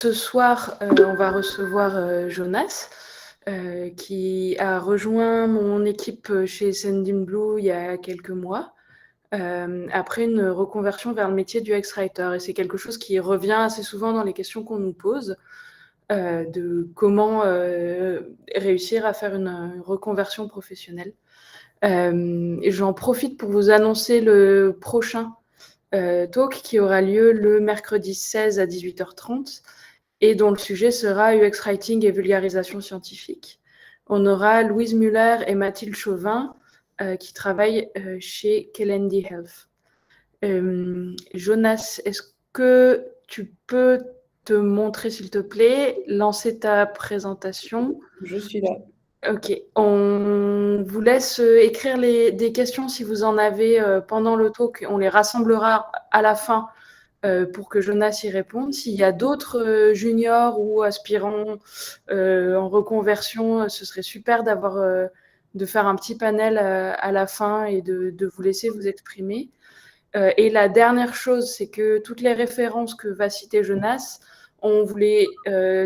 Ce soir, on va recevoir Jonas, qui a rejoint mon équipe chez Sendinblue il y a quelques mois, après une reconversion vers le métier du UX-writer. Et c'est quelque chose qui revient assez souvent dans les questions qu'on nous pose, de comment réussir à faire une reconversion professionnelle. Et j'en profite pour vous annoncer le prochain talk qui aura lieu le mercredi 16 à 18h30 et dont le sujet sera UX Writing et vulgarisation scientifique. On aura Louise Muller et Mathilde Chauvin qui travaillent chez Kellendy Health. Jonas, est-ce que tu peux te montrer, s'il te plaît, lancer ta présentation? Je suis là. Ok, on vous laisse écrire des questions si vous en avez pendant le talk. On les rassemblera à la fin pour que Jonas y réponde. S'il y a d'autres juniors ou aspirants en reconversion, ce serait super de faire un petit panel à la fin et de vous laisser vous exprimer. Et la dernière chose, c'est que toutes les références que va citer Jonas, on vous les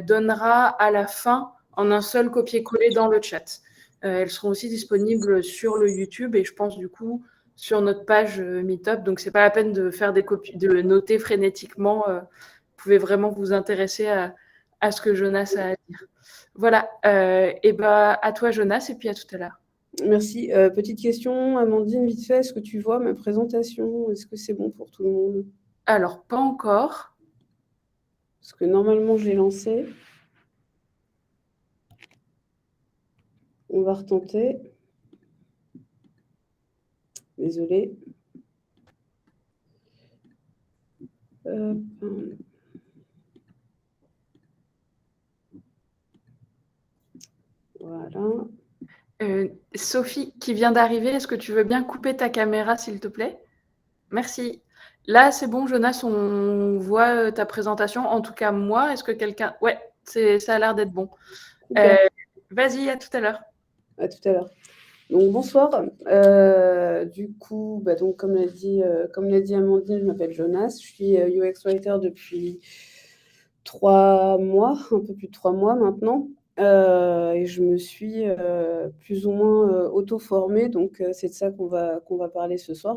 donnera à la fin en un seul copier-coller dans le chat. Elles seront aussi disponibles sur le YouTube et je pense du coup sur notre page Meetup. Donc c'est pas la peine de faire des copies, de noter frénétiquement. Vous pouvez vraiment vous intéresser à ce que Jonas a à dire. Voilà. Et à toi Jonas et puis à tout à l'heure. Merci. Petite question, Amandine, vite fait, est-ce que tu vois ma présentation? Est-ce que c'est bon pour tout le monde? Alors pas encore. Parce que normalement, je l'ai lancée. On va retenter. Désolée. Voilà. Sophie qui vient d'arriver, est-ce que tu veux bien couper ta caméra s'il te plaît? Merci. Là, c'est bon, Jonas, on voit ta présentation. En tout cas, moi, est-ce que quelqu'un... Ouais, ça a l'air d'être bon. Super. Vas-y, à tout à l'heure. À tout à l'heure. Donc, bonsoir. Du coup, donc, comme l'a dit Amandine, je m'appelle Jonas. Je suis UX Writer depuis 3 mois, un peu plus de 3 mois maintenant. Et je me suis plus ou moins auto-formée, donc c'est de ça qu'on va parler ce soir.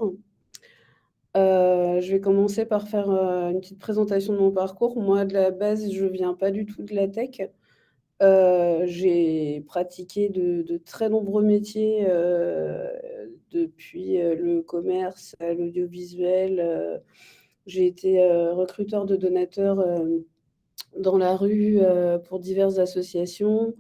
Je vais commencer par faire une petite présentation de mon parcours. Moi, de la base, je viens pas du tout de la tech. J'ai pratiqué de très nombreux métiers, depuis le commerce à l'audiovisuel. J'ai été recruteur de donateurs dans la rue pour diverses associations.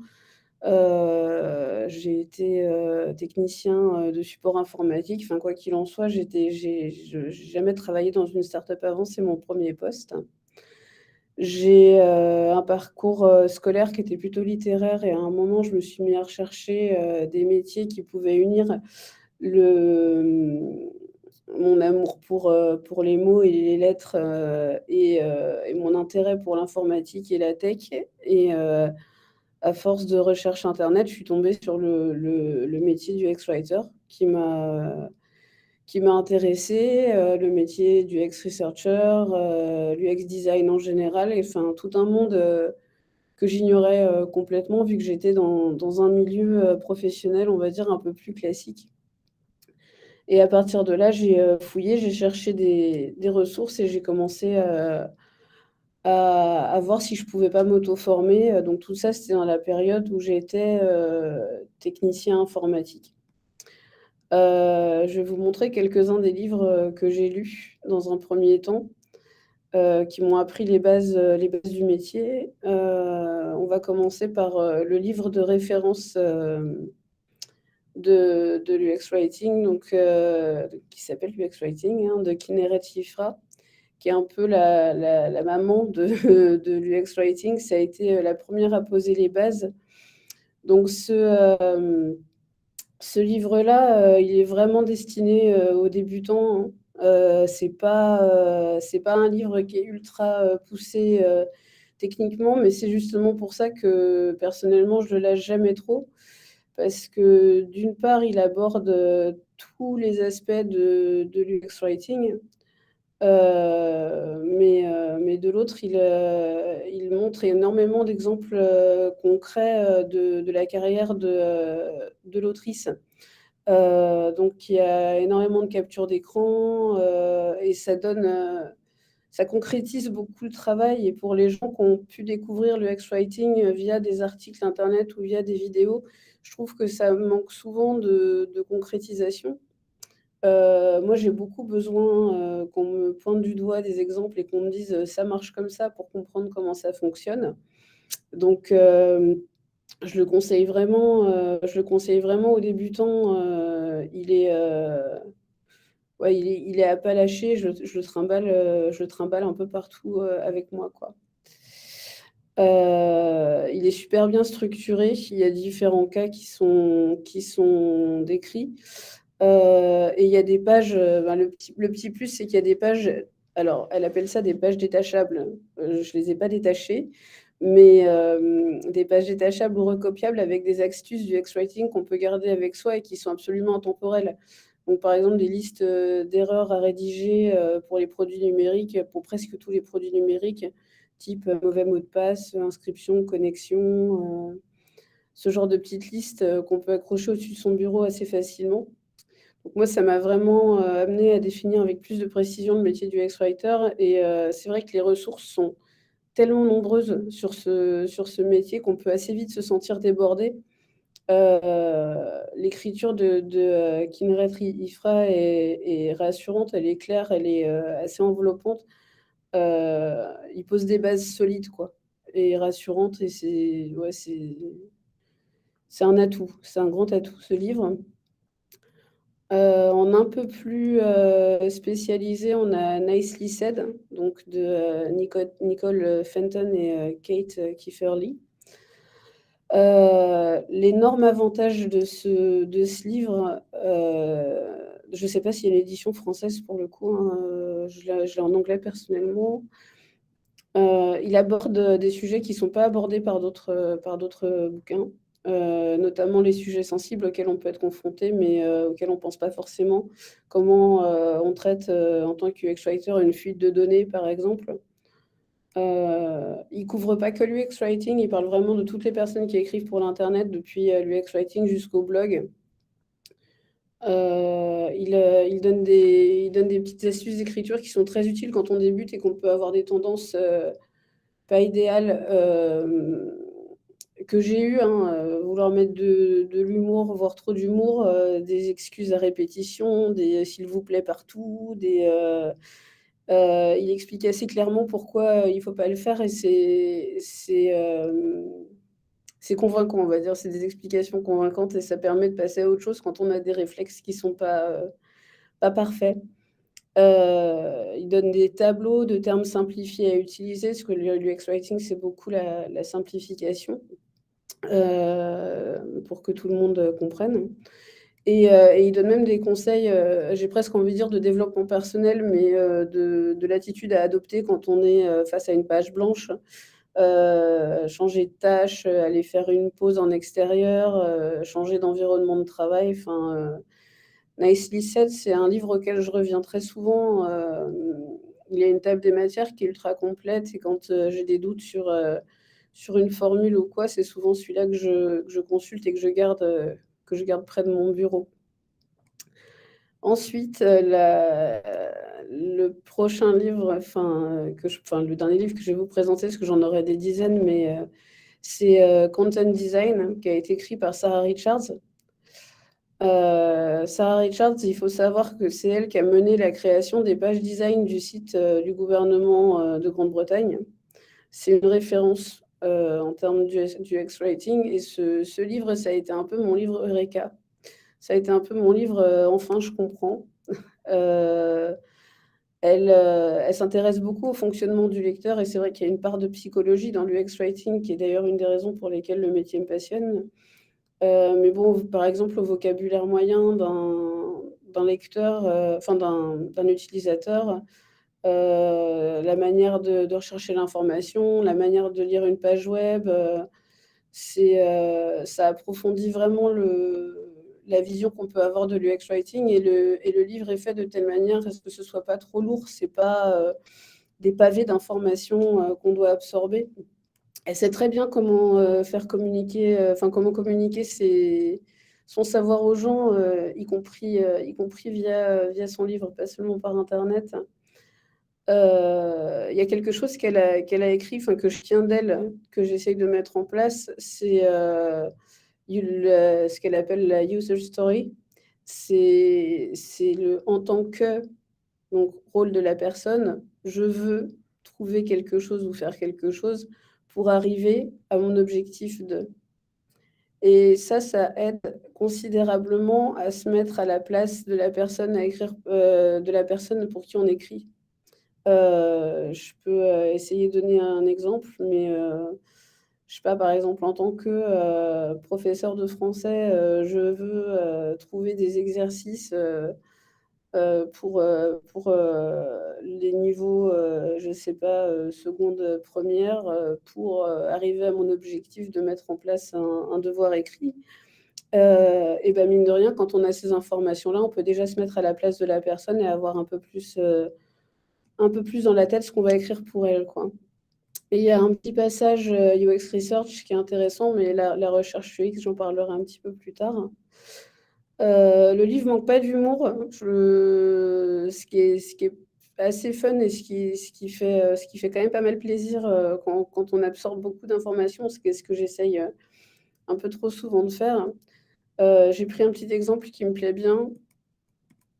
J'ai été technicien de support informatique. Enfin, quoi qu'il en soit, j'ai jamais travaillé dans une start-up avant, c'est mon premier poste. J'ai un parcours scolaire qui était plutôt littéraire et à un moment, je me suis mis à rechercher des métiers qui pouvaient unir le, mon amour pour les mots et les lettres et mon intérêt pour l'informatique et la tech. Et à force de recherche internet, je suis tombée sur le métier du UX-writer qui m'a intéressée, le métier du UX-researcher, l'UX design en général, et enfin tout un monde que j'ignorais complètement vu que j'étais dans un milieu professionnel, on va dire, un peu plus classique. Et à partir de là, j'ai fouillé, j'ai cherché des ressources et j'ai commencé à voir si je pouvais pas m'auto-former. Donc tout ça, c'était dans la période où j'étais technicien informatique. Je vais vous montrer quelques-uns des livres que j'ai lus dans un premier temps, qui m'ont appris les bases du métier. On va commencer par le livre de référence de l'UX Writing, donc, qui s'appelle UX Writing, hein, de Kineret Shifra, qui est un peu la maman de l'UX Writing. Ça a été la première à poser les bases. Donc ce livre-là, il est vraiment destiné aux débutants, hein. C'est pas un livre qui est ultra poussé techniquement, mais c'est justement pour ça que personnellement, je le lâche jamais trop. Parce que d'une part, il aborde tous les aspects de l'UX Writing. Mais de l'autre, il montre énormément d'exemples concrets de la carrière de l'autrice. Donc il y a énormément de captures d'écran et ça concrétise beaucoup le travail. Et pour les gens qui ont pu découvrir le X-Writing via des articles internet ou via des vidéos, je trouve que ça manque souvent de concrétisation. Moi, j'ai beaucoup besoin qu'on me pointe du doigt des exemples et qu'on me dise ça marche comme ça pour comprendre comment ça fonctionne. Donc, je le conseille vraiment aux débutants. Ouais, il est à pas lâcher. Je le trimballe un peu partout avec moi, quoi. Il est super bien structuré. Il y a différents cas qui sont décrits. Et il y a des pages, ben, le petit plus, c'est qu'il y a des pages, alors elle appelle ça des pages détachables. Je les ai pas détachées, mais des pages détachables ou recopiables avec des astuces du X-Writing qu'on peut garder avec soi et qui sont absolument intemporelles. Donc, par exemple, des listes d'erreurs à rédiger pour les produits numériques, pour presque tous les produits numériques, type mauvais mot de passe, inscription, connexion, ce genre de petites listes qu'on peut accrocher au-dessus de son bureau assez facilement. Donc moi, ça m'a vraiment amené à définir avec plus de précision le métier du X-Writer. Et c'est vrai que les ressources sont tellement nombreuses sur ce métier qu'on peut assez vite se sentir débordé. L'écriture de Kineret Ifra est rassurante, elle est claire, elle est assez enveloppante. Il pose des bases solides, quoi, et rassurantes. Et ouais, c'est un atout, c'est un grand atout, ce livre. En un peu plus spécialisé, on a Nicely Said, donc de Nicole Fenton et Kate Kieferly. L'énorme avantage de ce livre, je ne sais pas s'il y a une édition française pour le coup, hein, je l'ai en anglais personnellement. Il aborde des sujets qui ne sont pas abordés par d'autres bouquins, notamment les sujets sensibles auxquels on peut être confronté, mais auxquels on ne pense pas forcément. Comment on traite en tant que UX-writer une fuite de données, par exemple. Il ne couvre pas que l'UX-writing, il parle vraiment de toutes les personnes qui écrivent pour l'Internet, depuis l'UX-writing jusqu'au blog. Il donne des petites astuces d'écriture qui sont très utiles quand on débute et qu'on peut avoir des tendances pas idéales que j'ai eu, hein, vouloir mettre de l'humour, voire trop d'humour, des excuses à répétition, des s'il vous plaît partout, il explique assez clairement pourquoi il ne faut pas le faire et c'est convaincant, on va dire. C'est des explications convaincantes et ça permet de passer à autre chose quand on a des réflexes qui ne sont pas parfaits. Il donne des tableaux de termes simplifiés à utiliser, parce que l'UX Writing, c'est beaucoup la simplification pour que tout le monde comprenne. Et il donne même des conseils, j'ai presque envie de dire de développement personnel, mais de l'attitude à adopter quand on est face à une page blanche. Changer de tâche, aller faire une pause en extérieur, changer d'environnement de travail. Enfin, Nicely Said, c'est un livre auquel je reviens très souvent. Il y a une table des matières qui est ultra complète et quand j'ai des doutes sur une formule ou quoi, c'est souvent celui-là que je consulte et que je garde près de mon bureau. Ensuite, le prochain livre, le dernier livre que je vais vous présenter, parce que j'en aurai des dizaines, mais c'est Content Design, qui a été écrit par Sarah Richards. Sarah Richards, il faut savoir que c'est elle qui a mené la création des pages design du site du gouvernement de Grande-Bretagne. C'est une référence en termes du UX-writing, et ce livre, ça a été un peu mon livre Eureka. Ça a été un peu mon livre Enfin, je comprends. Elle s'intéresse beaucoup au fonctionnement du lecteur et c'est vrai qu'il y a une part de psychologie dans l'UX-writing qui est d'ailleurs une des raisons pour lesquelles le métier me passionne. Mais bon, par exemple, le vocabulaire moyen d'un lecteur, d'un utilisateur, la manière de rechercher l'information, la manière de lire une page web, ça approfondit vraiment la vision qu'on peut avoir de l'UX Writing, et le livre est fait de telle manière à ce que ce soit pas trop lourd, c'est pas des pavés d'informations qu'on doit absorber. Elle sait très bien comment faire communiquer, comment communiquer son savoir aux gens, y compris via son livre, pas seulement par Internet. Il y a quelque chose qu'elle a écrit, que je tiens d'elle, que j'essaye de mettre en place, c'est ce qu'elle appelle la user story. C'est le en tant que, donc rôle de la personne, je veux trouver quelque chose ou faire quelque chose pour arriver à mon objectif de. Et ça aide considérablement à se mettre à la place de la personne à écrire, de la personne pour qui on écrit. Je peux essayer de donner un exemple, mais je sais pas, par exemple, en tant que professeur de français, je veux trouver des exercices pour les niveaux, je sais pas, seconde, première, pour arriver à mon objectif de mettre en place un devoir écrit. Et ben mine de rien, quand on a ces informations-là, on peut déjà se mettre à la place de la personne et avoir un peu plus dans la tête ce qu'on va écrire pour elle, quoi. Et il y a un petit passage UX Research qui est intéressant, mais la recherche UX, j'en parlerai un petit peu plus tard. Le livre manque pas d'humour. Ce qui est assez fun et ce qui fait quand même pas mal plaisir quand on absorbe beaucoup d'informations, ce que j'essaye un peu trop souvent de faire. J'ai pris un petit exemple qui me plaît bien,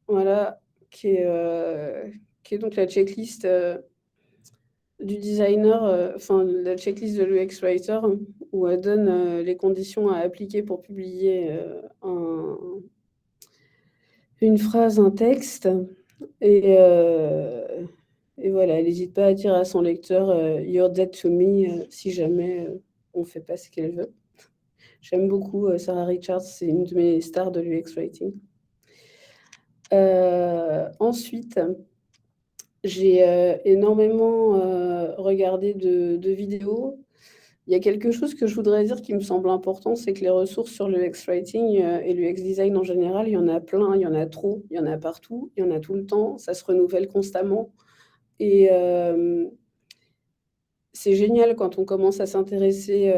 voilà, qui est donc la checklist du designer, la checklist de l'UX Writer, où elle donne les conditions à appliquer pour publier une phrase, un texte. Et, et voilà, elle n'hésite pas à dire à son lecteur You're dead to me si jamais on ne fait pas ce qu'elle veut. J'aime beaucoup Sarah Richards, c'est une de mes stars de l'UX Writing. Ensuite, j'ai énormément regardé de vidéos. Il y a quelque chose que je voudrais dire qui me semble important, c'est que les ressources sur l'UX Writing et l'UX Design en général, il y en a plein, il y en a trop, il y en a partout, il y en a tout le temps, ça se renouvelle constamment. Et c'est génial quand on commence à s'intéresser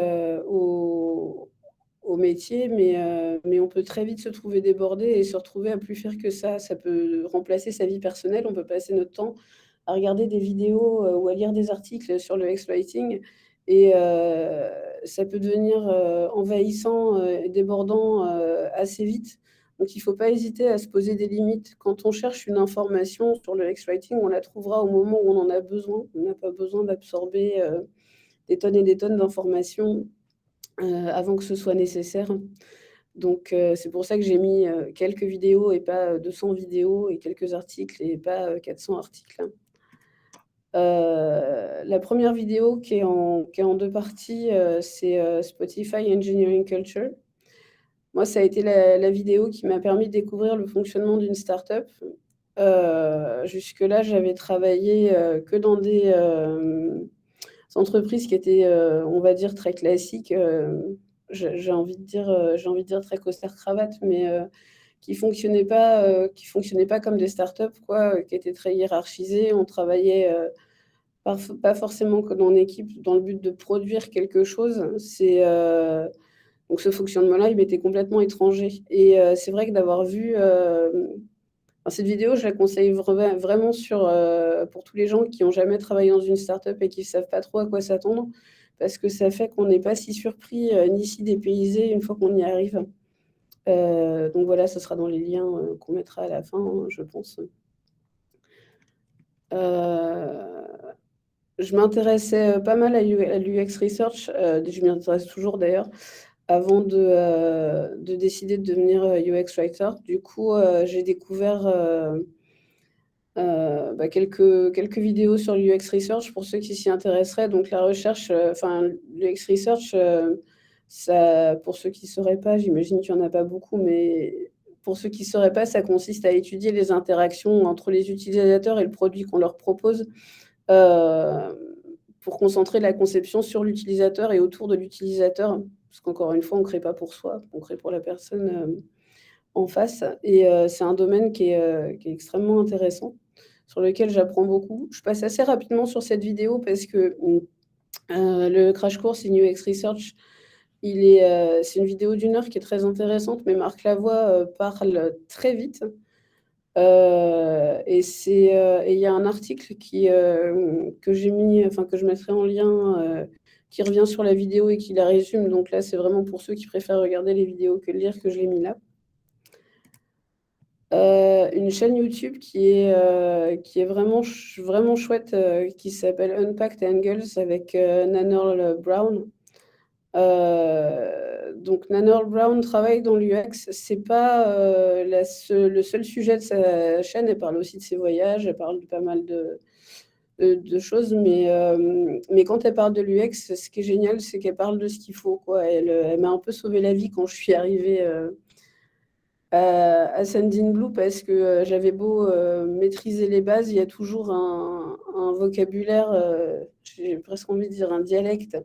au métier, mais on peut très vite se trouver débordé et se retrouver à plus faire que ça. Ça peut remplacer sa vie personnelle, on peut passer notre temps à regarder des vidéos ou à lire des articles sur le X-Writing, et ça peut devenir envahissant et débordant assez vite. Donc il ne faut pas hésiter à se poser des limites. Quand on cherche une information sur le X-Writing, on la trouvera au moment où on en a besoin. On n'a pas besoin d'absorber des tonnes et des tonnes d'informations avant que ce soit nécessaire. Donc c'est pour ça que j'ai mis quelques vidéos et pas 200 vidéos, et quelques articles et pas 400 articles. La première vidéo qui est en deux parties, c'est Spotify Engineering Culture. Moi, ça a été la vidéo qui m'a permis de découvrir le fonctionnement d'une startup. Jusque-là, j'avais travaillé que dans des entreprises qui étaient, on va dire, très classiques. J'ai envie de dire très costard-cravate, mais qui fonctionnaient pas comme des startups, quoi, qui étaient très hiérarchisées. On travaillait pas forcément que en équipe, dans le but de produire quelque chose. Donc ce fonctionnement-là, il m'était complètement étranger. Et c'est vrai que d'avoir vu cette vidéo, je la conseille vraiment pour tous les gens qui n'ont jamais travaillé dans une startup et qui ne savent pas trop à quoi s'attendre, parce que ça fait qu'on n'est pas si surpris ni si dépaysé une fois qu'on y arrive. Donc voilà, ce sera dans les liens qu'on mettra à la fin, hein, je pense. Je m'intéressais pas mal à l'UX Research, je m'y intéresse toujours d'ailleurs, avant de décider de devenir UX Writer. Du coup, j'ai découvert quelques vidéos sur l'UX Research pour ceux qui s'y intéresseraient. Donc la recherche, l'UX Research, ça, pour ceux qui ne sauraient pas, j'imagine qu'il n'y en a pas beaucoup, mais pour ceux qui ne sauraient pas, ça consiste à étudier les interactions entre les utilisateurs et le produit qu'on leur propose, pour concentrer la conception sur l'utilisateur et autour de l'utilisateur. Parce qu'encore une fois, on ne crée pas pour soi, on crée pour la personne en face et c'est un domaine qui est extrêmement intéressant, sur lequel j'apprends beaucoup. Je passe assez rapidement sur cette vidéo parce que, le crash course in UX Research, c'est une vidéo d'1 heure qui est très intéressante, mais Marc Lavoie, parle très vite. Et il y a un article que j'ai mis, enfin que je mettrai en lien, qui revient sur la vidéo et qui la résume. Donc là, c'est vraiment pour ceux qui préfèrent regarder les vidéos que lire que je l'ai mis là. Une chaîne YouTube qui est vraiment chouette, qui s'appelle Unpacked Angles avec Nannerl Brown. Donc Nannerl Brown travaille dans l'UX. C'est pas le seul sujet de sa chaîne. Elle parle aussi de ses voyages, elle parle de pas mal de choses, mais quand elle parle de l'UX, ce qui est génial, c'est qu'elle parle de ce qu'il faut, quoi. Elle m'a un peu sauvé la vie quand je suis arrivée à Sendinblue parce que j'avais beau maîtriser les bases, il y a toujours un vocabulaire, j'ai presque envie de dire un dialecte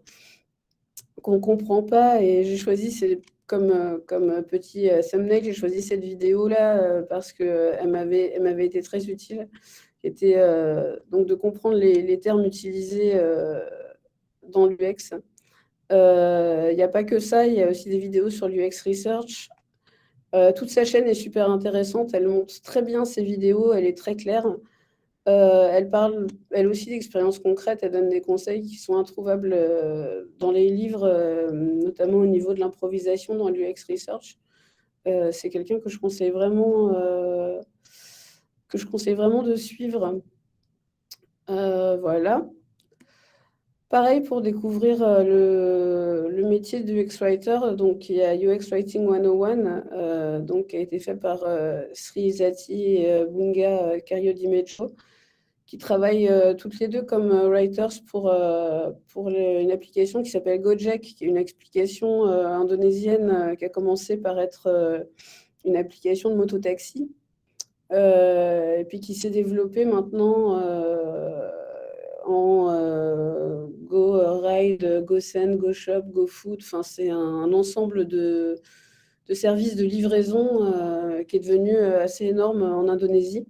qu'on comprend pas. Et j'ai choisi, c'est comme petit thumbnail, j'ai choisi cette vidéo-là parce que elle m'avait été très utile. Qui était donc de comprendre les termes utilisés dans l'UX. Il n'y a pas que ça, il y a aussi des vidéos sur l'UX Research. Toute sa chaîne est super intéressante, elle montre très bien ses vidéos, elle est très claire. Elle parle, elle aussi, d'expériences concrètes, elle donne des conseils qui sont introuvables dans les livres, notamment au niveau de l'improvisation dans l'UX Research. C'est quelqu'un que je conseille vraiment de suivre. Voilà. Pareil pour découvrir le métier de UX Writer, donc il y a UX Writing 101, donc, qui a été fait par Sri Zati et Bunga Karyodimejo, qui travaillent toutes les deux comme writers pour une application qui s'appelle Gojek, qui est une application indonésienne qui a commencé par être une application de mototaxi, et puis qui s'est développée maintenant en Go Ride, Go Send, Go Shop, Go Food. Enfin, c'est un ensemble de services de livraison qui est devenu assez énorme en Indonésie.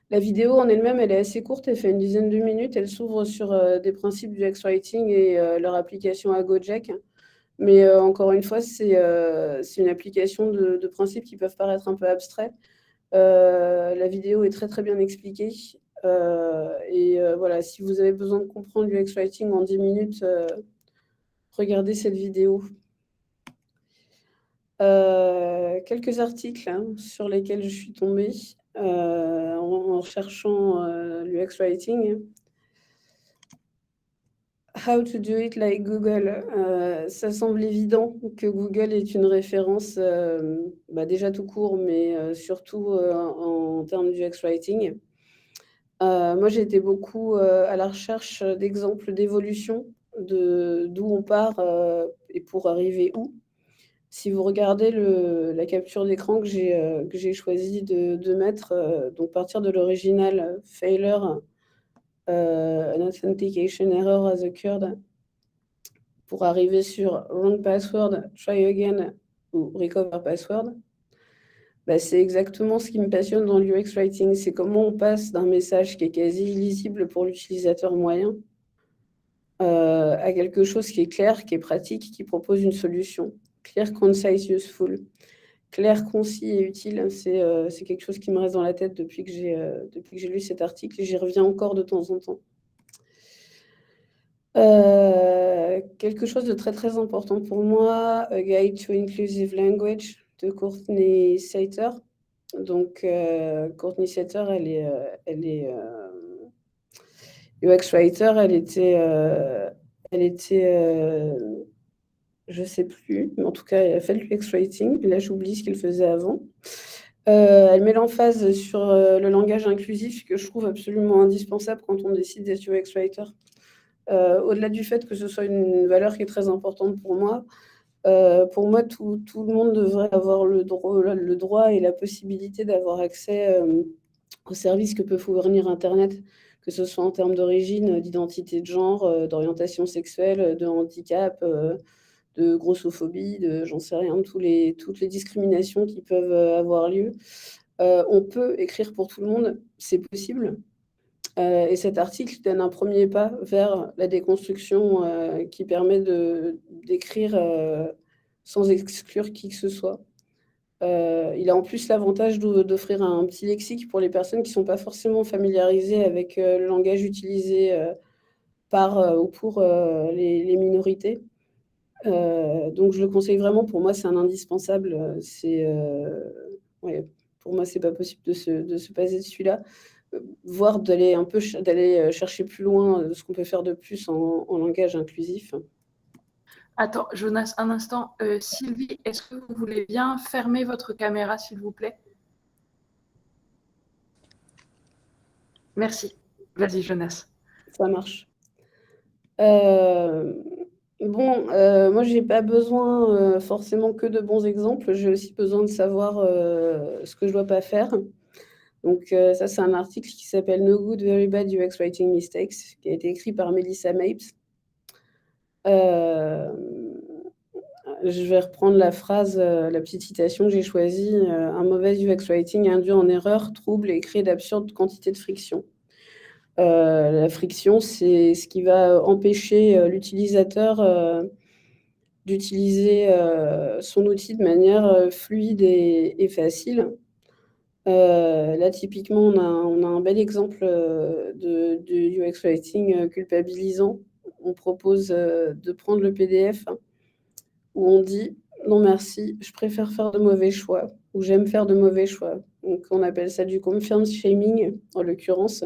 La vidéo en elle-même, elle est assez courte, elle fait une dizaine de minutes. Elle s'ouvre sur des principes du X-Writing et leur application à Gojek. Mais encore une fois, c'est une application de principes qui peuvent paraître un peu abstraits. La vidéo est très très bien expliquée. Voilà, si vous avez besoin de comprendre l'UX Writing en 10 minutes, regardez cette vidéo. Quelques articles sur lesquels je suis tombée en cherchant l'UX Writing. How to do it like Google. Ça semble évident que Google est une référence, déjà tout court, mais surtout en termes d'UX Writing. Moi, j'ai été beaucoup à la recherche d'exemples d'évolution, d'où on part et pour arriver où. Si vous regardez la capture d'écran que j'ai choisi de mettre, donc partir de l'original, failure, an authentication error has occurred, pour arriver sur wrong password, try again ou recover password, c'est exactement ce qui me passionne dans l'UX Writing. C'est comment on passe d'un message qui est quasi illisible pour l'utilisateur moyen à quelque chose qui est clair, qui est pratique, qui propose une solution. Clear, concise, useful. Clair, concis et utile, c'est quelque chose qui me reste dans la tête depuis que j'ai lu cet article et j'y reviens encore de temps en temps. Quelque chose de très très important pour moi, A Guide to Inclusive Language de Courtney Sater. Donc Courtney Sater, elle est UX Writer, elle était je sais plus, mais en tout cas, elle a fait de l'UX Writing. Là, j'oublie ce qu'elle faisait avant. Elle met l'emphase sur le langage inclusif, que je trouve absolument indispensable quand on décide d'être UX Writer. Au-delà du fait que ce soit une valeur qui est très importante pour moi, tout le monde devrait avoir le droit et la possibilité d'avoir accès aux services que peut fournir Internet, que ce soit en termes d'origine, d'identité de genre, d'orientation sexuelle, de handicap, de grossophobie, j'en sais rien, toutes les discriminations qui peuvent avoir lieu. On peut écrire pour tout le monde, c'est possible. Et cet article donne un premier pas vers la déconstruction qui permet d'écrire sans exclure qui que ce soit. Il a en plus l'avantage d'offrir un petit lexique pour les personnes qui ne sont pas forcément familiarisées avec le langage utilisé par ou pour les minorités. Donc je le conseille vraiment, pour moi c'est un indispensable. Ouais, pour moi c'est pas possible de se passer de celui-là. Voire d'aller chercher plus loin ce qu'on peut faire de plus en langage inclusif. Attends, Jonas, un instant. Sylvie, est-ce que vous voulez bien fermer votre caméra, s'il vous plaît? Merci. Vas-y, Jonas. Ça marche. Moi, j'ai pas besoin forcément que de bons exemples. J'ai aussi besoin de savoir ce que je dois pas faire. Donc, ça, c'est un article qui s'appelle No Good, Very Bad UX Writing Mistakes, qui a été écrit par Melissa Mapes. Je vais reprendre la phrase, la petite citation que j'ai choisie. Un mauvais UX writing induit en erreur, trouble et crée d'absurdes quantités de friction. La friction, c'est ce qui va empêcher l'utilisateur d'utiliser son outil de manière fluide et facile. Là, typiquement, on a un bel exemple de UX writing culpabilisant. On propose de prendre le PDF où on dit non merci, je préfère faire de mauvais choix ou j'aime faire de mauvais choix. Donc on appelle ça du confirm shaming en l'occurrence.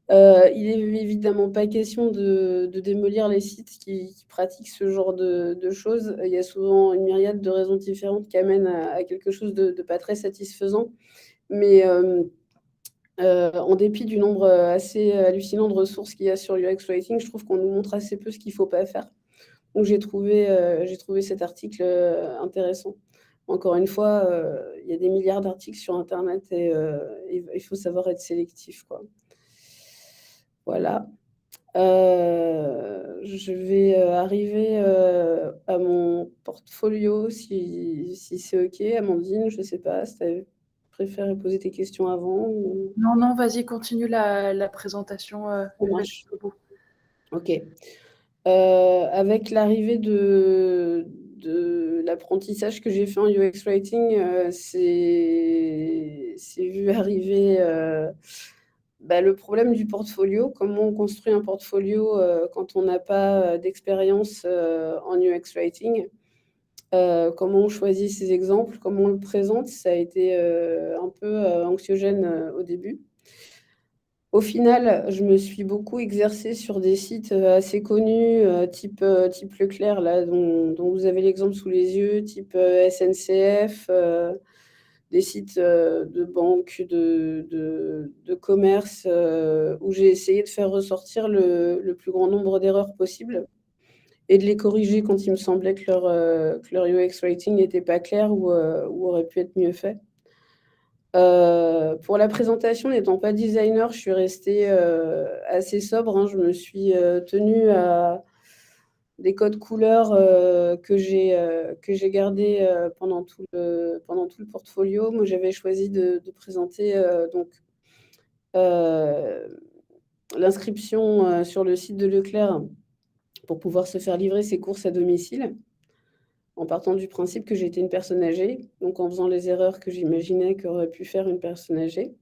Il n'est évidemment pas question de démolir les sites qui pratiquent ce genre de choses. Il y a souvent une myriade de raisons différentes qui amènent à quelque chose de pas très satisfaisant. Mais en dépit du nombre assez hallucinant de ressources qu'il y a sur UX Writing, je trouve qu'on nous montre assez peu ce qu'il ne faut pas faire. Donc j'ai trouvé cet article intéressant. Encore une fois, il y a des milliards d'articles sur Internet et il faut savoir être sélectif, quoi. Voilà. Je vais arriver à mon portfolio si c'est OK. Amandine, je ne sais pas si tu préfères poser tes questions avant ou... Non, non, vas-y, continue la présentation. Ça marche. OK. Avec l'arrivée de l'apprentissage que j'ai fait en UX Writing, c'est vu arriver le problème du portfolio. Comment on construit un portfolio quand on n'a pas d'expérience en UX Writing? Comment on choisit ses exemples? Comment on le présente? Ça a été un peu anxiogène au début. Au final, je me suis beaucoup exercée sur des sites assez connus, type Leclerc, là, dont vous avez l'exemple sous les yeux, type SNCF, des sites de banque, de commerce, où j'ai essayé de faire ressortir le plus grand nombre d'erreurs possibles et de les corriger quand il me semblait que leur UX Writing n'était pas clair ou aurait pu être mieux fait. Pour la présentation, n'étant pas designer, je suis restée assez sobre, hein. Je me suis tenue à des codes couleurs que j'ai gardés pendant tout le portfolio. Moi, j'avais choisi de présenter l'inscription sur le site de Leclerc pour pouvoir se faire livrer ses courses à domicile, en partant du principe que j'étais une personne âgée, donc en faisant les erreurs que j'imaginais qu'aurait pu faire une personne âgée.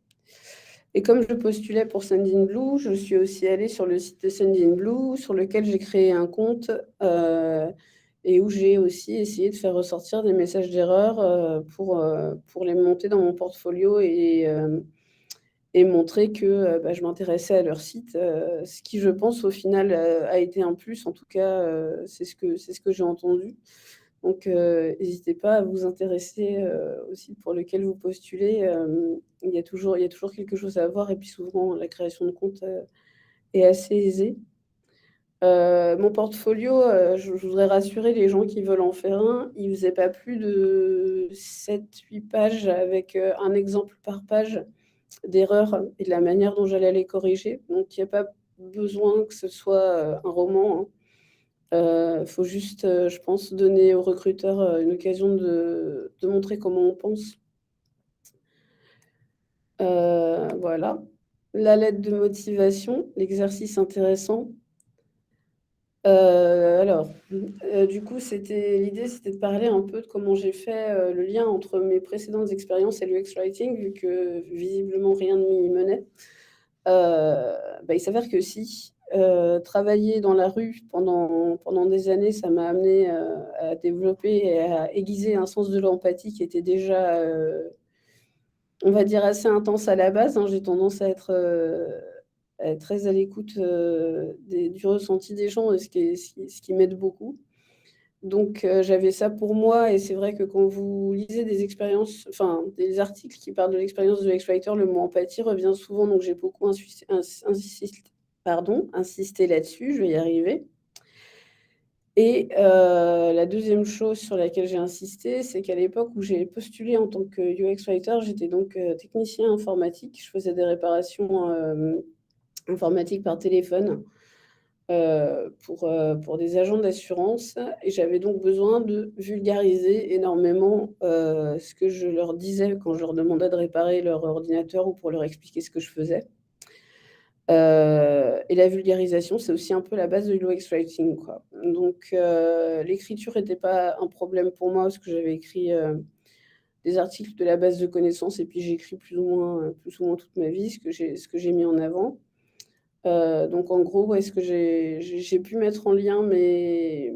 Et comme je postulais pour Sendinblue, je suis aussi allée sur le site de Sendinblue, sur lequel j'ai créé un compte et où j'ai aussi essayé de faire ressortir des messages d'erreur pour les monter dans mon portfolio et montrer que je m'intéressais à leur site, ce qui, je pense, au final, a été un plus. En tout cas, c'est ce que j'ai entendu. Donc, n'hésitez pas à vous intéresser au site pour lequel vous postulez. Il y a toujours quelque chose à voir et puis souvent, la création de compte est assez aisée. Mon portfolio, je voudrais rassurer les gens qui veulent en faire un, il ne faisait pas plus de 7-8 pages avec un exemple par page d'erreurs et de la manière dont j'allais les corriger. Donc, il n'y a pas besoin que ce soit un roman, hein. Faut juste, je pense, donner aux recruteurs, une occasion de montrer comment on pense. Voilà. La lettre de motivation, l'exercice intéressant. Alors, du coup, l'idée, c'était de parler un peu de comment j'ai fait, le lien entre mes précédentes expériences et l'UX Writing, vu que visiblement rien ne m'y menait. Il s'avère que si, travailler dans la rue pendant des années, ça m'a amené, à développer et à aiguiser un sens de l'empathie qui était déjà, on va dire assez intense à la base, hein. J'ai tendance à être très à l'écoute, du ressenti des gens et ce qui m'aide beaucoup. Donc j'avais ça pour moi et c'est vrai que quand vous lisez des expériences, enfin des articles qui parlent de l'expérience de l'X-Writer, le mot empathie revient souvent, donc j'ai beaucoup insisté là-dessus, je vais y arriver. Et la deuxième chose sur laquelle j'ai insisté, c'est qu'à l'époque où j'ai postulé en tant que UX Writer, j'étais donc technicien informatique. Je faisais des réparations informatiques par téléphone pour des agents d'assurance et j'avais donc besoin de vulgariser énormément ce que je leur disais quand je leur demandais de réparer leur ordinateur ou pour leur expliquer ce que je faisais. Et la vulgarisation, c'est aussi un peu la base de l'UX Writing, quoi. Donc l'écriture n'était pas un problème pour moi parce que j'avais écrit des articles de la base de connaissances et puis j'ai écrit plus ou moins toute ma vie, ce que j'ai mis en avant. Donc en gros, ouais, ce que j'ai pu mettre en lien mes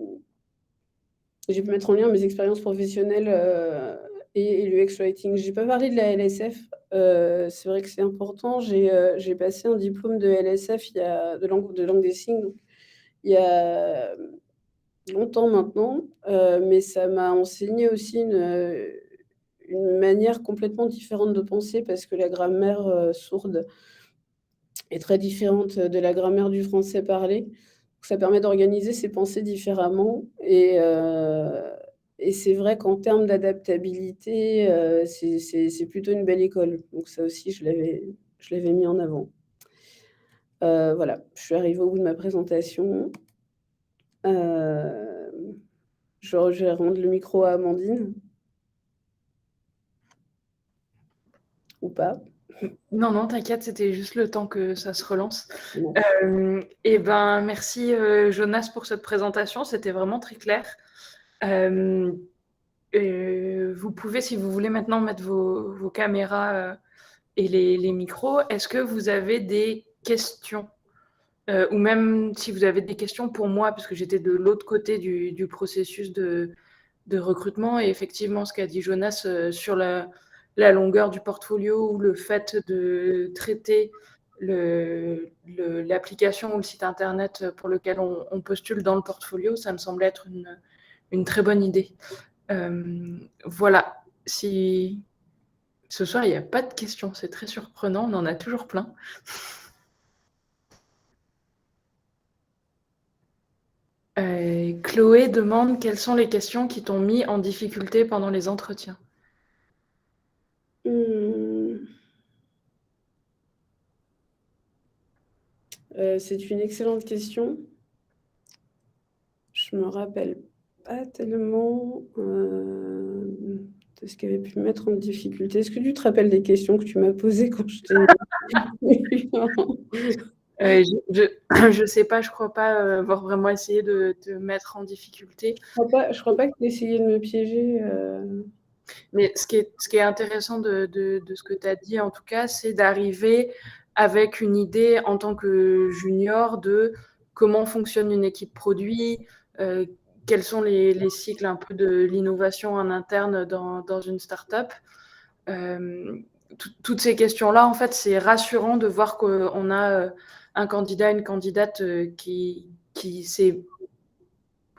expériences professionnelles et l'UX Writing. J'ai pas parlé de la LSF. C'est vrai que c'est important. J'ai passé un diplôme de LSF de langue des signes, donc, il y a longtemps maintenant, mais ça m'a enseigné aussi une manière complètement différente de penser parce que la grammaire sourde est très différente de la grammaire du français parlé. Ça permet d'organiser ses pensées différemment et c'est vrai qu'en termes d'adaptabilité, c'est plutôt une belle école. Donc ça aussi, je l'avais mis en avant. Voilà, je suis arrivée au bout de ma présentation. Je vais rendre le micro à Amandine ou pas? Non, non, t'inquiète, c'était juste le temps que ça se relance. Non. Et ben, merci Jonas pour cette présentation, c'était vraiment très clair. Vous pouvez, si vous voulez, maintenant mettre vos caméras et les micros. Est-ce que vous avez des questions ou même si vous avez des questions pour moi, parce que j'étais de l'autre côté du processus de recrutement, et effectivement, ce qu'a dit Jonas sur la longueur du portfolio ou le fait de traiter l'application ou le site internet pour lequel on postule dans le portfolio, ça me semble être une très bonne idée. Voilà, si ce soir il n'y a pas de questions, c'est très surprenant, on en a toujours plein. Chloé demande quelles sont les questions qui t'ont mis en difficulté pendant les entretiens. C'est une excellente question. Je me rappelle pas tellement de ce qui avait pu me mettre en difficulté. Est-ce que tu te rappelles des questions que tu m'as posées quand je t'ai Je sais pas, je crois pas avoir vraiment essayé de te mettre en difficulté. Je crois pas que tu essayé de me piéger. Mais ce qui est intéressant de ce que tu as dit, en tout cas, c'est d'arriver avec une idée en tant que junior de comment fonctionne une équipe produit, quels sont les cycles un peu de l'innovation en interne dans une start-up. Toutes ces questions-là, en fait, c'est rassurant de voir qu'on a un candidat, une candidate qui s'est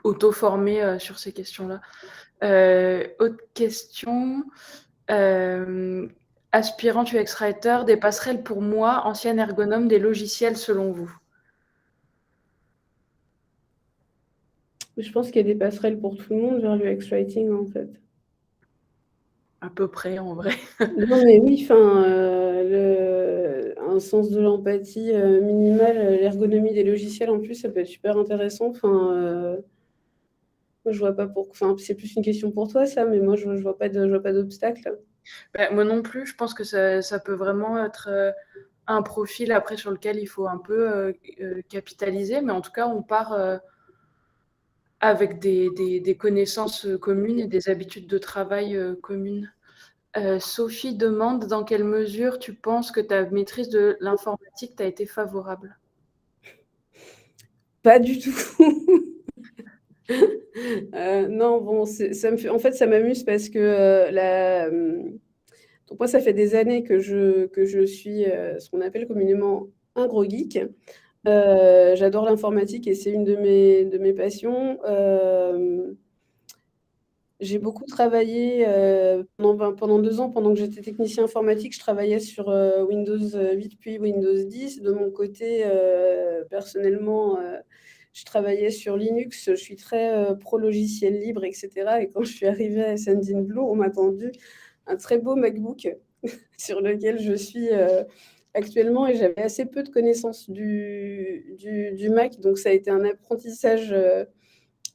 auto-formé sur ces questions-là. Autre question. Aspirant UX Writer, des passerelles pour moi, ancienne ergonome des logiciels selon vous? Je pense qu'il y a des passerelles pour tout le monde vers l'UX Writing, en fait. À peu près, en vrai. Non, mais oui, un sens de l'empathie minimal, l'ergonomie des logiciels en plus, ça peut être super intéressant. Enfin, moi, je vois pas enfin, c'est plus une question pour toi, ça, mais moi, je vois pas d'obstacle. Bah, moi non plus, je pense que ça peut vraiment être un profil après sur lequel il faut un peu capitaliser, mais en tout cas, on part avec des connaissances communes et des habitudes de travail communes. Sophie demande dans quelle mesure tu penses que ta maîtrise de l'informatique t'a été favorable? Pas du tout. Non, bon, ça me fait en fait, ça m'amuse parce que, donc moi, ça fait des années que je suis, ce qu'on appelle communément un gros geek. J'adore l'informatique et c'est une de mes passions. J'ai beaucoup travaillé, pendant 2 ans, pendant que j'étais technicien informatique, je travaillais sur, Windows, 8 puis Windows 10. De mon côté, personnellement, je travaillais sur Linux. Je suis très, pro logiciel libre et cetera, et quand je suis arrivée à Sendinblue, on m'a tendu un très beau MacBook sur lequel je suis, actuellement, et j'avais assez peu de connaissances du Mac, donc ça a été un apprentissage,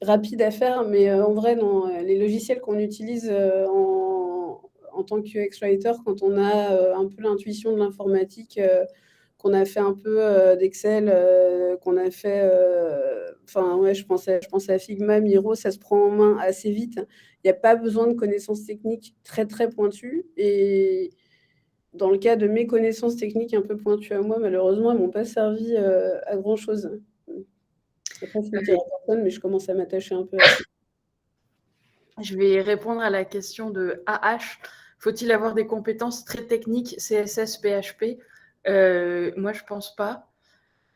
rapide à faire, mais en vrai, non, les logiciels qu'on utilise, en tant que UX writer, quand on a, un peu l'intuition de l'informatique, qu'on a fait un peu, d'Excel, qu'on a fait, enfin, ouais, je pense à Figma, Miro, ça se prend en main assez vite. Il y a pas besoin de connaissances techniques très, très pointues, et dans le cas de mes connaissances techniques un peu pointues à moi, malheureusement, elles m'ont pas servi, à grand chose. Après, je le dirai à personne, mais je commence à m'attacher un peu à ça. Je vais répondre à la question de AH. Faut-il avoir des compétences très techniques CSS, PHP? Moi, je pense pas.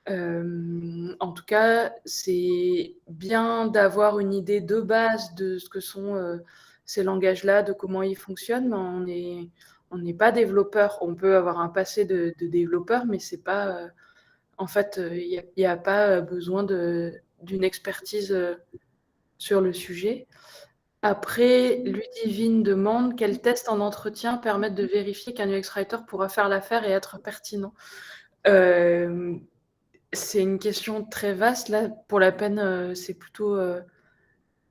En tout cas, c'est bien d'avoir une idée de base de ce que sont ces langages-là, de comment ils fonctionnent, mais on n'est pas développeur. On peut avoir un passé de développeur, mais c'est pas. En fait, il n'y a pas besoin d'une expertise sur le sujet. Après, Ludivine demande quels tests en entretien permettent de vérifier qu'un UX Writer pourra faire l'affaire et être pertinent. C'est une question très vaste. Là, pour la peine, c'est plutôt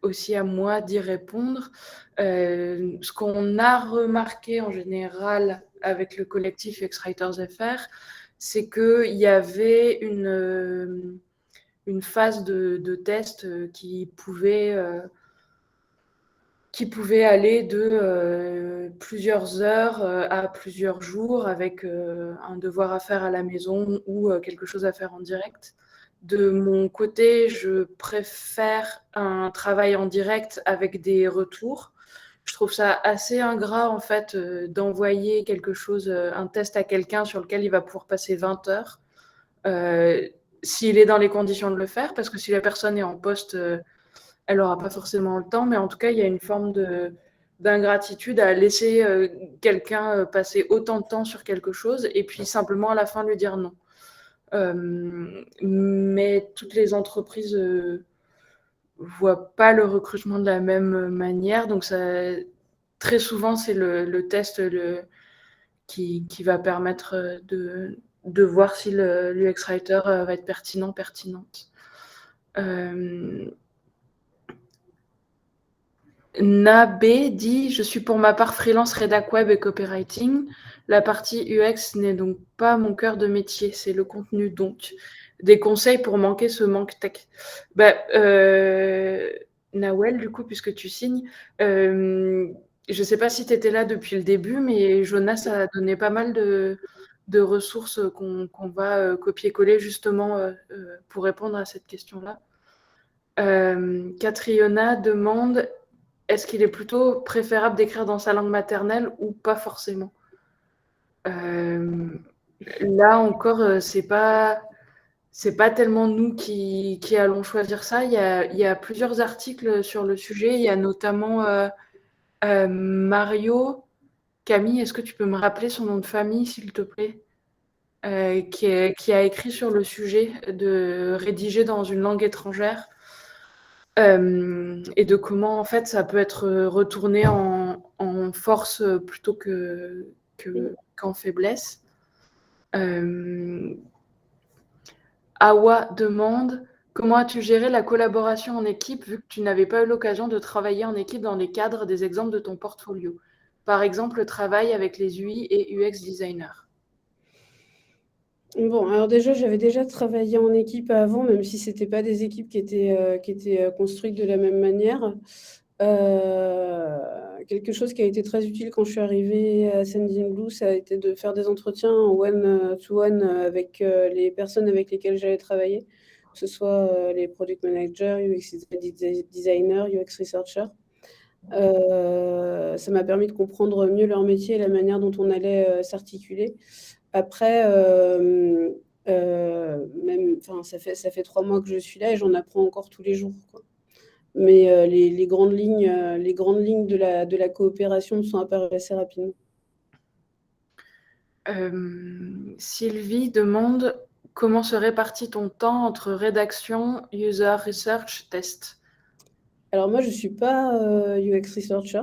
aussi à moi d'y répondre. Ce qu'on a remarqué en général avec le collectif UX Writers FR, c'est qu'il y avait une phase de test qui pouvait aller de plusieurs heures à plusieurs jours avec un devoir à faire à la maison ou quelque chose à faire en direct. De mon côté, je préfère un travail en direct avec des retours. Je trouve ça assez ingrat en fait d'envoyer quelque chose, un test à quelqu'un sur lequel il va pouvoir passer 20 heures. S'il est dans les conditions de le faire, parce que si la personne est en poste, elle n'aura pas forcément le temps, mais en tout cas, il y a une forme d'ingratitude à laisser quelqu'un passer autant de temps sur quelque chose et puis simplement à la fin lui dire non. Mais toutes les entreprises voient pas le recrutement de la même manière, donc ça, très souvent, c'est le test qui va permettre de voir si l'UX Writer va être pertinent, pertinente. Nabé dit: Je suis pour ma part freelance rédac web et copywriting. La partie UX n'est donc pas mon cœur de métier, c'est le contenu donc. Des conseils pour manquer ce manque tech. Bah, Nawel, du coup, puisque tu signes, je ne sais pas si tu étais là depuis le début, mais Jonas a donné pas mal de ressources qu'on va copier-coller justement pour répondre à cette question-là. Catriona demande: est-ce qu'il est plutôt préférable d'écrire dans sa langue maternelle ou pas forcément? Là encore, c'est pas tellement nous qui allons choisir ça. Il y a plusieurs articles sur le sujet. Il y a notamment Mario. Camille, est-ce que tu peux me rappeler son nom de famille, s'il te plaît? Qui a écrit sur le sujet de rédiger dans une langue étrangère. Et de comment en fait ça peut être retourné en force plutôt qu'en faiblesse. Awa demande: comment as-tu géré la collaboration en équipe vu que tu n'avais pas eu l'occasion de travailler en équipe dans les cadres des exemples de ton portfolio? Par exemple, le travail avec les UI et UX designers. Bon, alors déjà, j'avais déjà travaillé en équipe avant, même si c'était pas des équipes qui étaient construites de la même manière. Quelque chose qui a été très utile quand je suis arrivée à Sendinblue, ça a été de faire des entretiens en one-to-one avec les personnes avec lesquelles j'allais travailler, que ce soit les product managers, UX designers, UX researchers. Ça m'a permis de comprendre mieux leur métier et la manière dont on allait s'articuler. Après, ça fait 3 mois que je suis là et j'en apprends encore tous les jours, quoi. Mais les grandes lignes de la coopération me sont apparues assez rapidement. Sylvie demande: comment se répartit ton temps entre rédaction, user research, test? Alors moi, je suis pas UX researcher.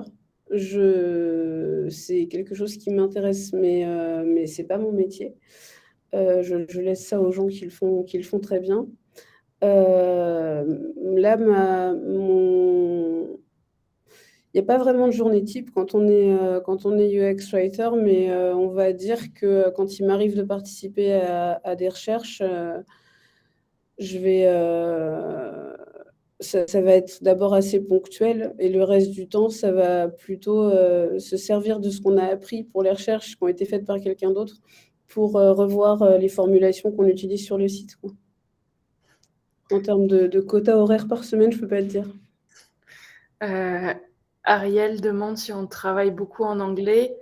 C'est quelque chose qui m'intéresse, mais c'est pas mon métier. Je laisse ça aux gens qui le font très bien. Là, il n'y a pas vraiment de journée type quand on est UX writer, mais on va dire que quand il m'arrive de participer à des recherches, je vais, ça va être d'abord assez ponctuel et le reste du temps, ça va plutôt se servir de ce qu'on a appris pour les recherches qui ont été faites par quelqu'un d'autre pour revoir les formulations qu'on utilise sur le site, quoi. En termes de quota horaire par semaine, je peux pas te dire. Ariel demande si on travaille beaucoup en anglais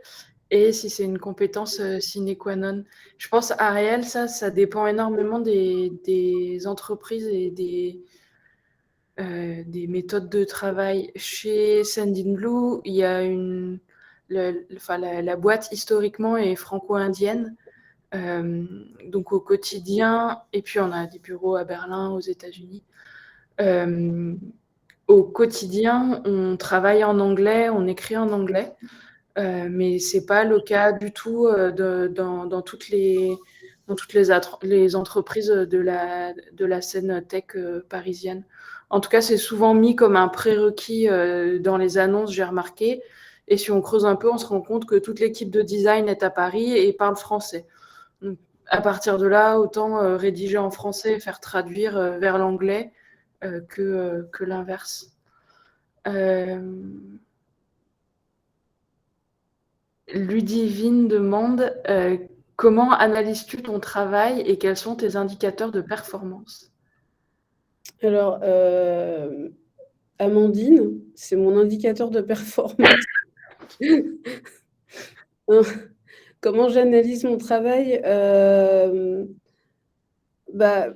et si c'est une compétence sine qua non. Je pense, Ariel, ça dépend énormément des entreprises et des méthodes de travail. Chez Sendinblue, il y a la boîte historiquement est franco-indienne. Donc au quotidien, et puis on a des bureaux à Berlin, aux États-Unis. Au quotidien, on travaille en anglais, on écrit en anglais, mais c'est pas le cas du tout dans toutes les entreprises de la scène tech parisienne. En tout cas, c'est souvent mis comme un prérequis dans les annonces, j'ai remarqué. Et si on creuse un peu, on se rend compte que toute l'équipe de design est à Paris et parle français. Donc, à partir de là, autant rédiger en français et faire traduire vers l'anglais que l'inverse. Ludivine demande comment analyses-tu ton travail et quels sont tes indicateurs de performance? Alors, Amandine, c'est mon indicateur de performance. Comment j'analyse mon travail? Bah,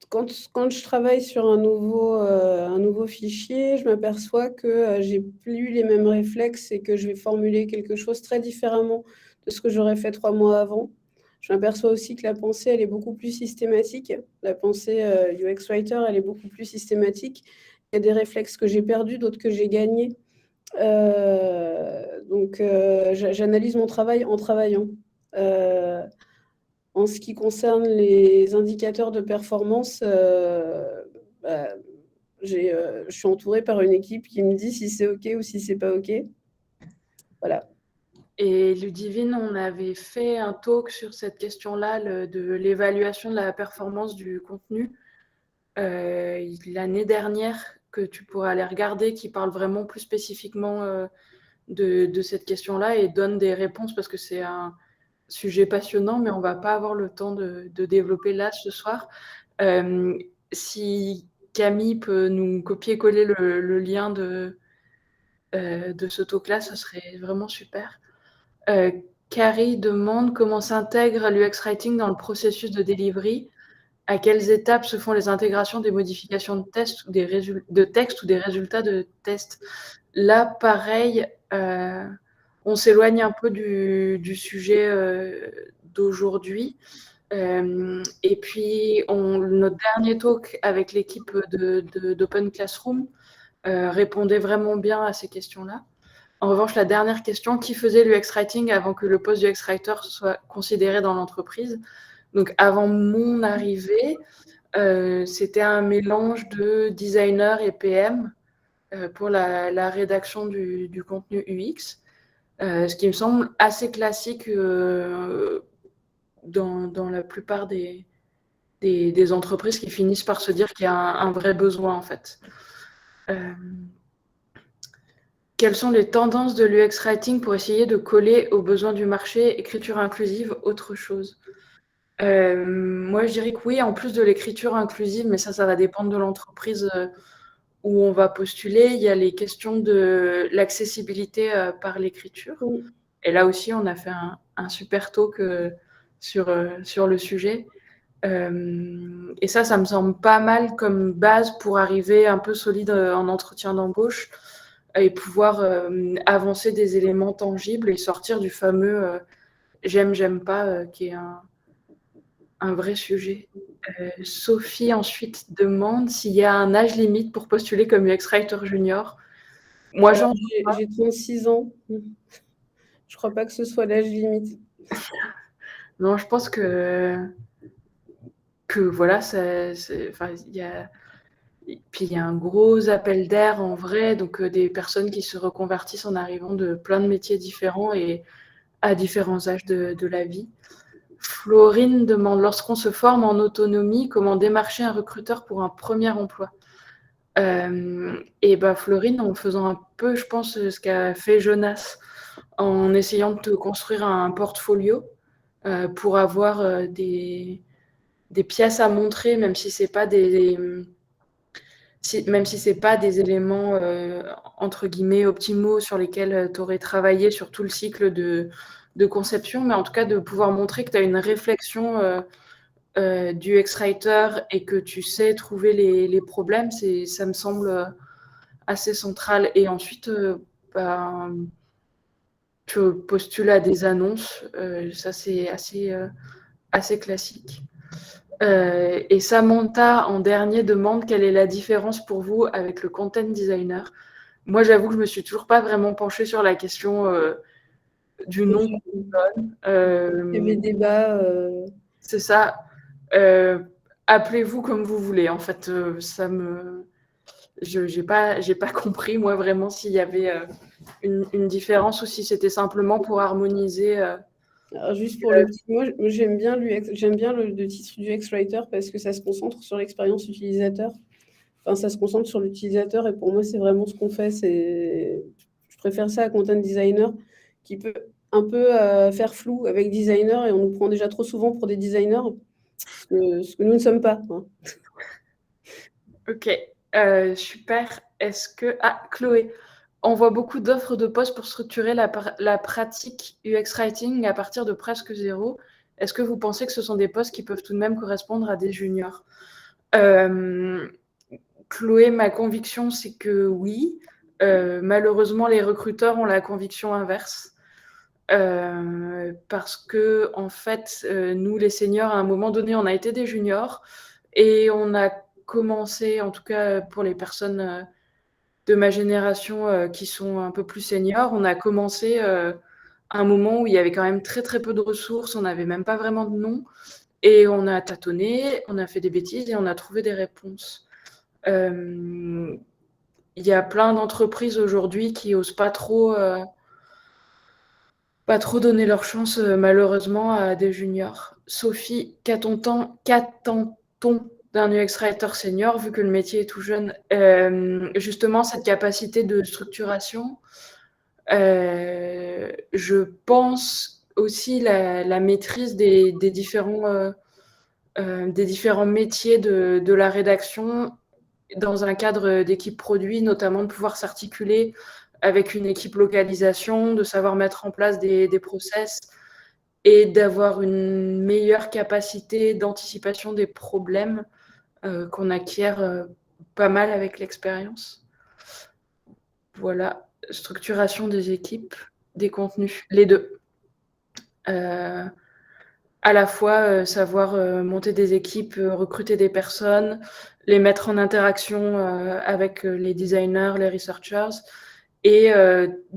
quand je travaille sur un nouveau fichier, je m'aperçois que j'ai plus les mêmes réflexes et que je vais formuler quelque chose très différemment de ce que j'aurais fait 3 mois avant. Je m'aperçois aussi que la pensée, elle est beaucoup plus systématique. La pensée UX writer, elle est beaucoup plus systématique. Il y a des réflexes que j'ai perdus, d'autres que j'ai gagnés. Donc, j'analyse mon travail en travaillant. En ce qui concerne les indicateurs de performance, bah, je suis entourée par une équipe qui me dit si c'est OK ou si c'est pas OK. Voilà. Et Ludivine, on avait fait un talk sur cette question-là, de l'évaluation de la performance du contenu l'année dernière, que tu pourras aller regarder, qui parle vraiment plus spécifiquement de cette question-là et donne des réponses parce que c'est un sujet passionnant, mais on ne va pas avoir le temps de développer là ce soir. Si Camille peut nous copier-coller le lien de ce talk-là, ce serait vraiment super. Carrie demande comment s'intègre l'UX Writing dans le processus de delivery. À quelles étapes se font les intégrations des modifications de texte ou des résultats de tests? Là, pareil, on s'éloigne un peu du sujet d'aujourd'hui. Et puis, notre dernier talk avec l'équipe d'Open Classroom répondait vraiment bien à ces questions-là. En revanche, la dernière question, qui faisait l'UX Writing avant que le poste d'UX Writer soit considéré dans l'entreprise? Donc, avant mon arrivée, c'était un mélange de designer et PM pour la rédaction du contenu UX, ce qui me semble assez classique dans la plupart des entreprises qui finissent par se dire qu'il y a un vrai besoin, en fait. Quelles sont les tendances de l'UX Writing pour essayer de coller aux besoins du marché? Écriture inclusive, autre chose? Moi, je dirais que oui, en plus de l'écriture inclusive, mais ça va dépendre de l'entreprise où on va postuler. Il y a les questions de l'accessibilité par l'écriture. Oui. Et là aussi, on a fait un super talk sur le sujet. Et ça me semble pas mal comme base pour arriver un peu solide en entretien d'embauche et pouvoir avancer des éléments tangibles et sortir du fameux j'aime pas, qui est un vrai sujet. Sophie ensuite demande s'il y a un âge limite pour postuler comme UX Writer junior. Moi, j'ai 36 ans. Je crois pas que ce soit l'âge limite. Non, je pense que voilà, puis il y a un gros appel d'air en vrai, donc des personnes qui se reconvertissent en arrivant de plein de métiers différents et à différents âges de la vie. Florine demande, lorsqu'on se forme en autonomie, comment démarcher un recruteur pour un premier emploi? Et Florine, en faisant un peu, je pense, ce qu'a fait Jonas, en essayant de te construire un portfolio pour avoir des pièces à montrer, même si c'est pas des éléments entre guillemets optimaux sur lesquels tu aurais travaillé sur tout le cycle de conception, mais en tout cas de pouvoir montrer que tu as une réflexion du UX-writer et que tu sais trouver les problèmes, ça me semble assez central. Et ensuite, tu postules à des annonces, ça c'est assez classique. Et Samantha, en dernier, demande quelle est la différence pour vous avec le content designer. Moi, j'avoue que je me suis toujours pas vraiment penchée sur la question du nom qu'on donne. Il y avait débat. C'est ça. Appelez-vous comme vous voulez. En fait, j'ai pas compris moi vraiment s'il y avait une différence ou si c'était simplement pour harmoniser. Alors, juste pour le petit mot, j'aime bien le titre du UX-Writer parce que ça se concentre sur l'expérience utilisateur. Enfin, ça se concentre sur l'utilisateur et pour moi, c'est vraiment ce qu'on fait. Je préfère ça à content designer qui peut un peu faire flou avec designer et on nous prend déjà trop souvent pour des designers, ce que nous ne sommes pas. Hein. Ok, super. Chloé, on voit beaucoup d'offres de postes pour structurer la pratique UX Writing à partir de presque zéro. Est-ce que vous pensez que ce sont des postes qui peuvent tout de même correspondre à des juniors? Chloé, ma conviction, c'est que oui. Malheureusement, les recruteurs ont la conviction inverse. Parce que, en fait, nous, les seniors, à un moment donné, on a été des juniors et on a commencé, en tout cas pour les personnes de ma génération qui sont un peu plus seniors, on a commencé à un moment où il y avait quand même très très peu de ressources, on n'avait même pas vraiment de nom, et on a tâtonné, on a fait des bêtises et on a trouvé des réponses. Il y a plein d'entreprises aujourd'hui qui n'osent pas trop donner leur chance malheureusement à des juniors. Sophie, qu'attend-on d'un UX Writer senior vu que le métier est tout jeune? Justement, cette capacité de structuration. Je pense aussi la maîtrise des différents métiers de la rédaction dans un cadre d'équipe produit, notamment de pouvoir s'articuler avec une équipe localisation, de savoir mettre en place des process et d'avoir une meilleure capacité d'anticipation des problèmes qu'on acquiert pas mal avec l'expérience. Voilà, structuration des équipes, des contenus, les deux. À la fois savoir monter des équipes, recruter des personnes, les mettre en interaction avec les designers, les researchers, et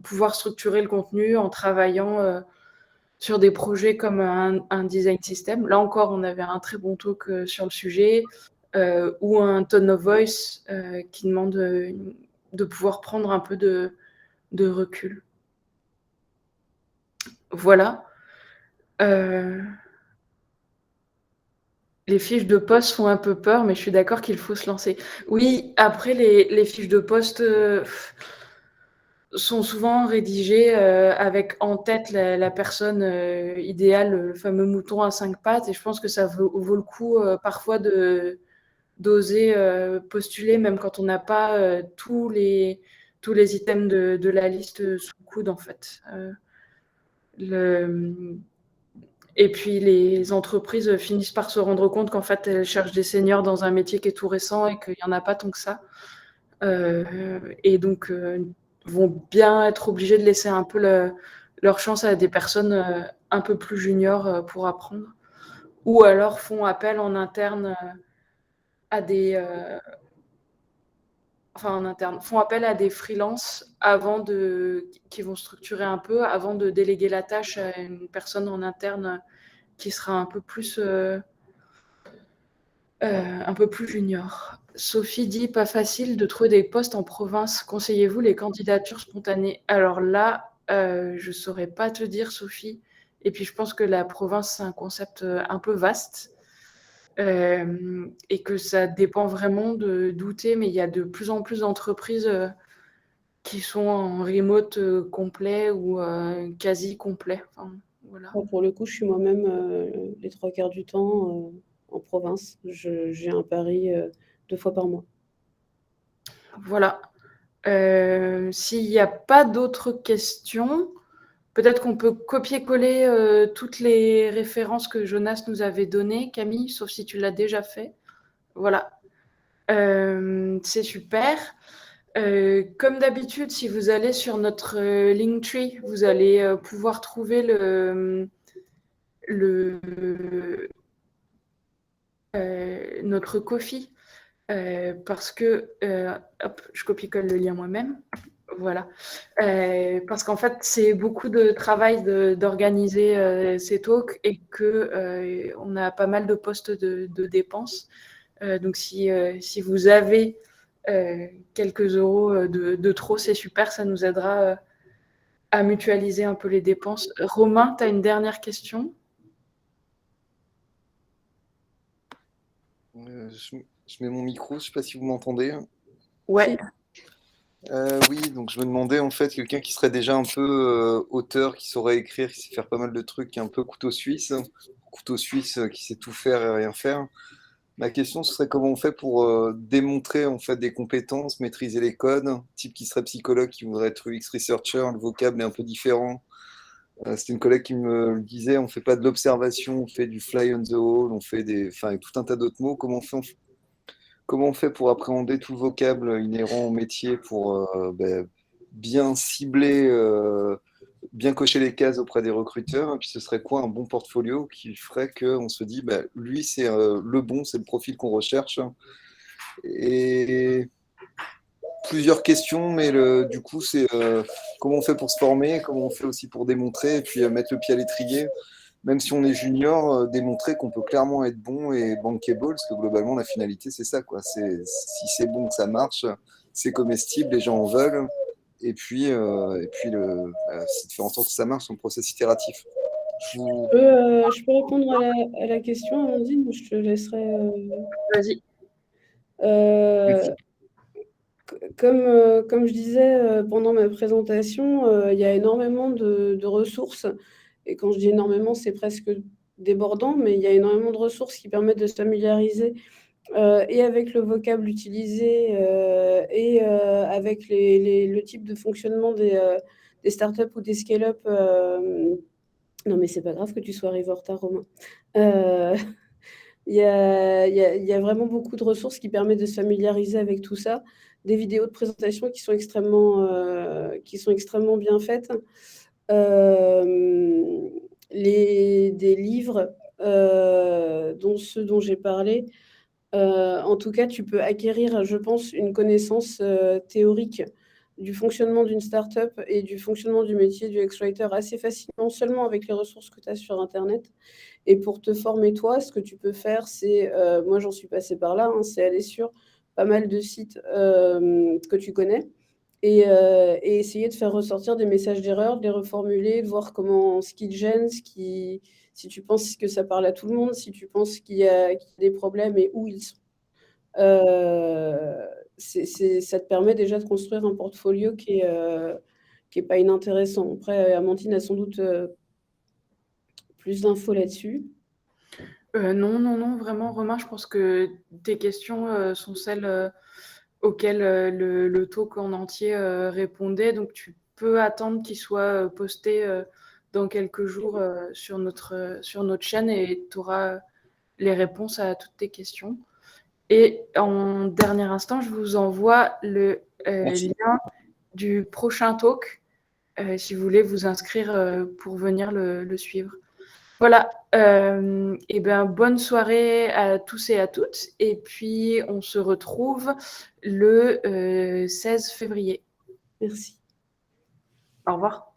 pouvoir structurer le contenu en travaillant sur des projets comme un design system. Là encore, on avait un très bon talk sur le sujet, ou un tone of voice qui demande de pouvoir prendre un peu de recul. Voilà. Les fiches de poste font un peu peur, mais je suis d'accord qu'il faut se lancer. Oui, après, les fiches de poste sont souvent rédigées avec en tête la personne idéale, le fameux mouton à 5 pattes, et je pense que ça vaut le coup parfois d'oser postuler, même quand on n'a pas tous les items de la liste sous le coude, en fait. Et puis, les entreprises finissent par se rendre compte qu'en fait, elles cherchent des seniors dans un métier qui est tout récent et qu'il n'y en a pas tant que ça. Et donc, vont bien être obligées de laisser un peu leur chance à des personnes un peu plus juniors pour apprendre. Ou alors font appel en interne à des... font appel à des freelances qui vont structurer un peu avant de déléguer la tâche à une personne en interne qui sera un peu plus junior. Sophie dit pas facile de trouver des postes en province. Conseillez-vous les candidatures spontanées? Alors là, je saurais pas te dire, Sophie. Et puis je pense que la province, c'est un concept un peu vaste. Et que ça dépend vraiment d'où t'es, mais il y a de plus en plus d'entreprises qui sont en remote complet ou quasi complet. Enfin, voilà. Pour le coup, je suis moi-même les 3/4 du temps en province. J'ai un pari 2 fois par mois. Voilà. S'il n'y a pas d'autres questions, peut-être qu'on peut copier-coller toutes les références que Jonas nous avait données, Camille, sauf si tu l'as déjà fait. Voilà. C'est super. Comme d'habitude, si vous allez sur notre Linktree, vous allez pouvoir trouver notre Ko-fi, parce que, hop, je copie-colle le lien moi-même. Voilà. Parce qu'en fait, c'est beaucoup de travail d'organiser ces talks et qu'on a pas mal de postes de dépenses. Donc, si vous avez quelques euros de trop, c'est super, ça nous aidera à mutualiser un peu les dépenses. Romain, tu as une dernière question? Je mets mon micro, je ne sais pas si vous m'entendez. Ouais. Oui, donc je me demandais en fait, quelqu'un qui serait déjà un peu auteur, qui saurait écrire, qui sait faire pas mal de trucs, qui est un peu couteau suisse qui sait tout faire et rien faire. Ma question, ce serait comment on fait pour démontrer en fait des compétences, maîtriser les codes, type qui serait psychologue, qui voudrait être UX researcher, le vocable est un peu différent. C'était une collègue qui me le disait, on fait pas de l'observation, on fait du fly on the wall, on fait enfin, tout un tas d'autres mots. Comment on fait pour appréhender tout le vocable inhérent au métier pour bien cibler, bien cocher les cases auprès des recruteurs? Et puis ce serait quoi un bon portfolio qui ferait qu'on se dit, lui, c'est le bon, c'est le profil qu'on recherche. Et plusieurs questions, mais du coup, c'est comment on fait pour se former, comment on fait aussi pour démontrer, et puis mettre le pied à l'étrier. Même si on est junior, démontrer qu'on peut clairement être bon et bankable, parce que globalement, la finalité, c'est ça, quoi. Si c'est bon, que ça marche, c'est comestible, les gens en veulent. Et puis, c'est de faire en sorte que ça marche, son process itératif. Je peux répondre à la question, Amandine, ou je te laisserai. Vas-y. Comme je disais pendant ma présentation, il y a énormément de ressources. Et quand je dis énormément, c'est presque débordant, mais il y a énormément de ressources qui permettent de se familiariser et avec le vocable utilisé et avec le type de fonctionnement des startups ou des scale-up. Non, mais c'est pas grave que tu sois arrivé en retard, Romain. Il y a vraiment beaucoup de ressources qui permettent de se familiariser avec tout ça. Des vidéos de présentation qui sont extrêmement bien faites. Des livres, dont ceux dont j'ai parlé. En tout cas, tu peux acquérir, je pense, une connaissance théorique du fonctionnement d'une startup et du fonctionnement du métier du UX-writer assez facilement, seulement avec les ressources que tu as sur Internet. Et pour te former, toi, ce que tu peux faire, c'est, moi j'en suis passée par là, hein, c'est aller sur pas mal de sites que tu connais et essayer de faire ressortir des messages d'erreur, de les reformuler, de voir ce qui te gêne, si tu penses que ça parle à tout le monde, si tu penses qu'il y a des problèmes et où ils sont. Ça te permet déjà de construire un portfolio qui est pas inintéressant. Après, Amandine a sans doute plus d'infos là-dessus. Non, non, non, vraiment, Romain, je pense que tes questions sont celles auxquelles le talk en entier répondait. Donc, tu peux attendre qu'il soit posté dans quelques jours sur notre chaîne et tu auras les réponses à toutes tes questions. Et en dernier instant, je vous envoie le lien du prochain talk si vous voulez vous inscrire pour venir le suivre. Voilà, et bien bonne soirée à tous et à toutes. Et puis, on se retrouve le 16 février. Merci. Au revoir.